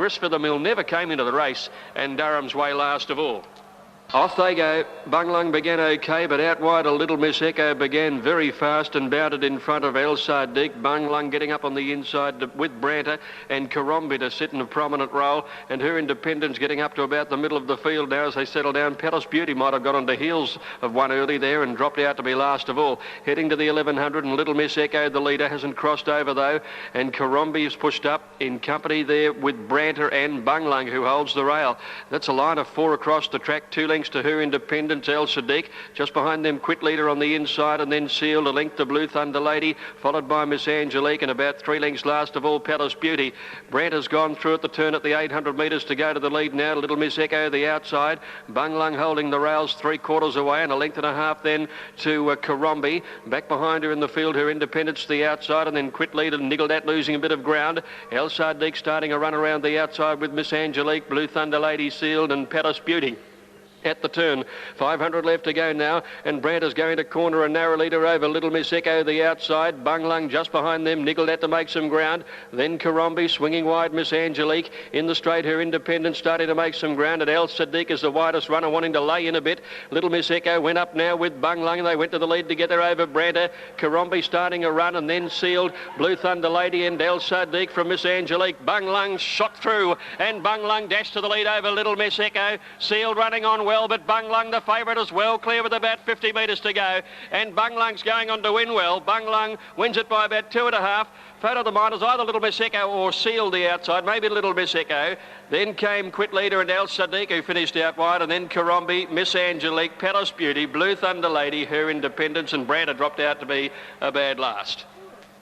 Grist for the Mill never came into the race, and Durham's Way last of all. Off they go. Bunglung began okay, but out wide a Little Miss Echo began very fast and bounded in front of El Sadiq. Bunglung getting up on the inside with Branter, and Karombi to sit in a prominent role, and Her Independence getting up to about the middle of the field now as they settle down. Palace Beauty might have got on the heels of one early there and dropped out to be last of all. Heading to the 1100, and Little Miss Echo, the leader, hasn't crossed over though, and Karombi is pushed up in company there with Branter and Bunglung, who holds the rail. That's a line of 4 across the track, 2 lengths to Her Independence, El Sadiq. Just behind them, Quit Leader on the inside, and then Sealed, a length to Blue Thunder Lady, followed by Miss Angelique, and about 3 lengths last of all, Palace Beauty. Branter's gone through at the turn at the 800 metres to go to the lead now. Little Miss Echo, the outside. Bunglung holding the rails 3/4 away, and a length and a half then to Karombi. Back behind her in the field, Her Independence to the outside, and then Quit Leader niggled at, losing a bit of ground. El Sadiq starting a run around the outside with Miss Angelique, Blue Thunder Lady, Sealed, and Palace Beauty. At the turn, 500 left to go now, and Branter's going to corner a narrow leader over Little Miss Echo, the outside. Bunglung just behind them, niggled at to make some ground. Then Karombi swinging wide, Miss Angelique in the straight. Her Independence starting to make some ground, and El Sadiq is the widest runner, wanting to lay in a bit. Little Miss Echo went up now with Bunglung. They went to the lead together over Branter. Karombi starting a run, and then Sealed, Blue Thunder Lady, and El Sadiq from Miss Angelique. Bunglung shot through, and Bunglung dashed to the lead over Little Miss Echo. Sealed running on well, but Bunglung the favourite as well, clear with about 50 metres to go, and Bunglung's going on to win well. Bunglung wins it by about 2.5. Photo of the miners, either Little Miss Echo or Sealed the outside, maybe Little Miss Echo. Then came Quit Leader and El Sadiq, who finished out wide, and then Karombi, Miss Angelique, Palace Beauty, Blue Thunder Lady, Her Independence, and Branter dropped out to be a bad last.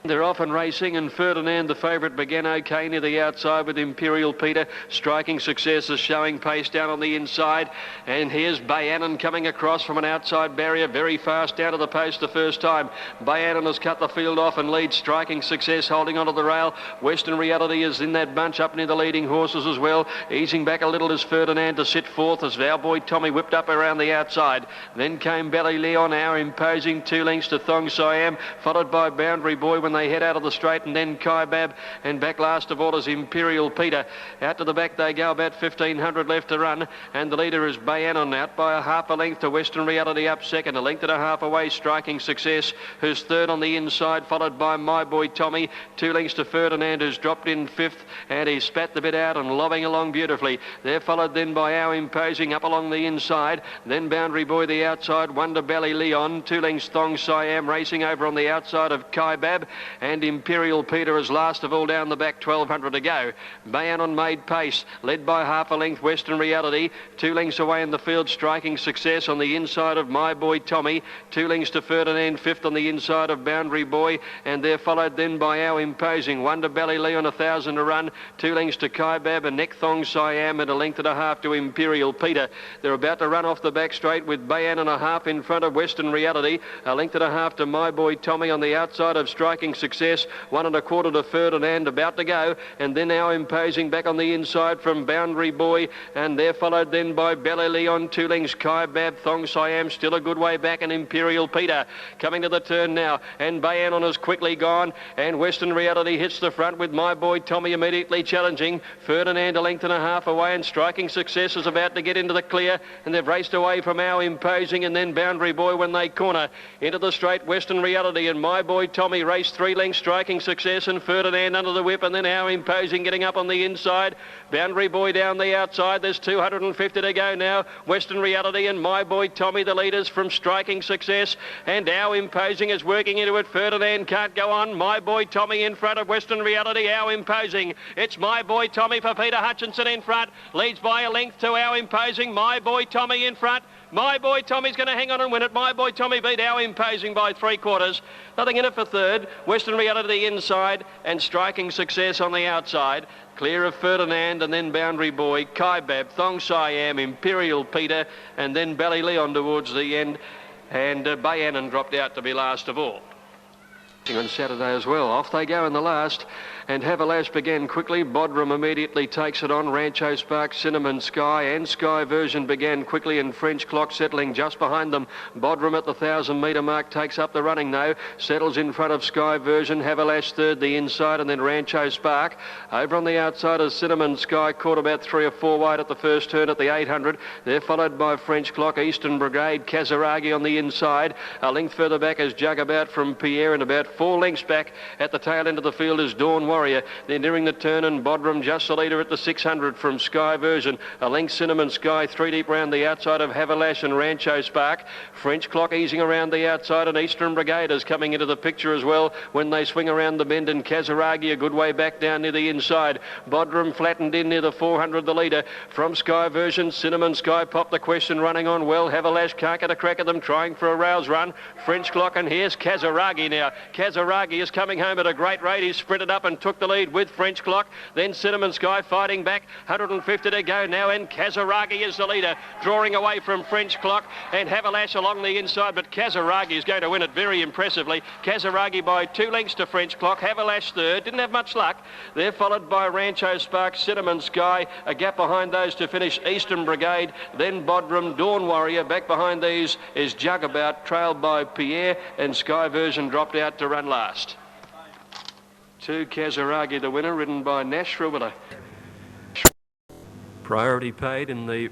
They're off and racing, and Ferdinand, the favourite, began okay near the outside with Imperial Peter. Striking Successes showing pace down on the inside. And here's Bayanan coming across from an outside barrier very fast down to the post the first time. Bayanan has cut the field off and leads Striking Success holding onto the rail. Western Reality is in that bunch up near the leading horses as well. Easing back a little as Ferdinand to sit fourth as our boy Tommy whipped up around the outside. Then came Belly Leon, our imposing 2 lengths to Thong Siam, followed by Boundary Boy when they head out of the straight, and then Kaibab, and back last of all is Imperial Peter. Out to the back they go, about 1,500 left to run, and the leader is Bayanon, out by a half a length to Western Reality up second, a length and a half away Striking Success, who's third on the inside, followed by My Boy Tommy, 2 lengths to Ferdinand, who's dropped in fifth, and he's spat the bit out and lobbing along beautifully. They're followed then by Our Imposing up along the inside, then Boundary Boy the outside, Wonder Belly Leon, 2 lengths Thong Siam racing over on the outside of Kaibab, and Imperial Peter is last of all down the back, 1,200 to go. Bayanon made pace, led by half a length Western Reality, 2 lengths away in the field Striking Success on the inside of My Boy Tommy, 2 lengths to Ferdinand, fifth on the inside of Boundary Boy, and they're followed then by Our Imposing, Wonder Belly Leon, 1,000 to run, 2 lengths to Kaibab, a neck Thong Siam, and a length and a half to Imperial Peter. They're about to run off the back straight with Bayanon a half in front of Western Reality, a length and a half to My Boy Tommy on the outside of Striking Success, 1 1/4 to Ferdinand, about to go, and then Our Imposing back on the inside from Boundary Boy, and they're followed then by Belly Leon, 2 lengths Kaibab, Thong Siam still a good way back, and Imperial Peter coming to the turn now, and Bayanon has quickly gone, and Western Reality hits the front with My Boy Tommy immediately challenging. Ferdinand a length and a half away, and Striking Success is about to get into the clear, and they've raced away from Our Imposing, and then Boundary Boy when they corner into the straight. Western Reality and My Boy Tommy race 3 lengths Striking Success, and Ferdinand under the whip, and then Our Imposing getting up on the inside. Boundary Boy down the outside. There's 250 to go now. Western Reality and My Boy Tommy the leaders from Striking Success, and Our Imposing is working into it. Ferdinand can't go on. My Boy Tommy in front of Western Reality. Our Imposing. It's My Boy Tommy for Peter Hutchinson in front. Leads by a length to Our Imposing. My Boy Tommy in front. My Boy Tommy's going to hang on and win it. My Boy Tommy beat Our Imposing by 3/4. Nothing in it for third. Western Reality inside, and Striking Success on the outside. Clear of Ferdinand, and then Boundary Boy, Kaibab, Thong Siam, Imperial Peter, and then Belly Leon towards the end. And Bayanon dropped out to be last of all. on Saturday as well. Off they go in the last, and Havalash began quickly. Bodrum immediately takes it on. Rancho Spark, Cinnamon Sky and Sky Version began quickly, and French Clock settling just behind them. Bodrum at the 1,000-metre mark takes up the running now, settles in front of Sky Version. Havalash third the inside, and then Rancho Spark. Over on the outside is Cinnamon Sky, caught about 3 or 4 wide at the first turn at the 800. They're followed by French Clock, Eastern Brigade, Kazaragi on the inside. A length further back is Jugabout from Pierre, and about 4 lengths back at the tail end of the field is Dawn Warrior. They're nearing the turn, and Bodrum just the leader at the 600 from Sky Version. A length Cinnamon Sky, 3 deep round the outside of Havalash and Rancho Spark. French Clock easing around the outside, and Eastern Brigade is coming into the picture as well when they swing around the bend, and Kazaragi a good way back down near the inside. Bodrum flattened in near the 400, the leader from Sky Version. Cinnamon Sky popped the question, running on well. Havalash can't get a crack at them, trying for a rouse run. French Clock, and here's Kazaragi now. Kazaragi is coming home at a great rate. He sprinted up and took the lead with French Clock. Then Cinnamon Sky fighting back. 150 to go now, and Kazaragi is the leader, drawing away from French Clock, and Havalash along the inside, but Kazaragi is going to win it very impressively. Kazaragi by 2 lengths to French Clock. Havalash third, didn't have much luck. They're followed by Rancho Spark, Cinnamon Sky, a gap behind those to finish Eastern Brigade, then Bodrum, Dawn Warrior. Back behind these is Jugabout, trailed by Pierre, and Sky Version dropped out to run last. 2 Kazaragi the winner, ridden by Nash Ruwilla. Priority paid in the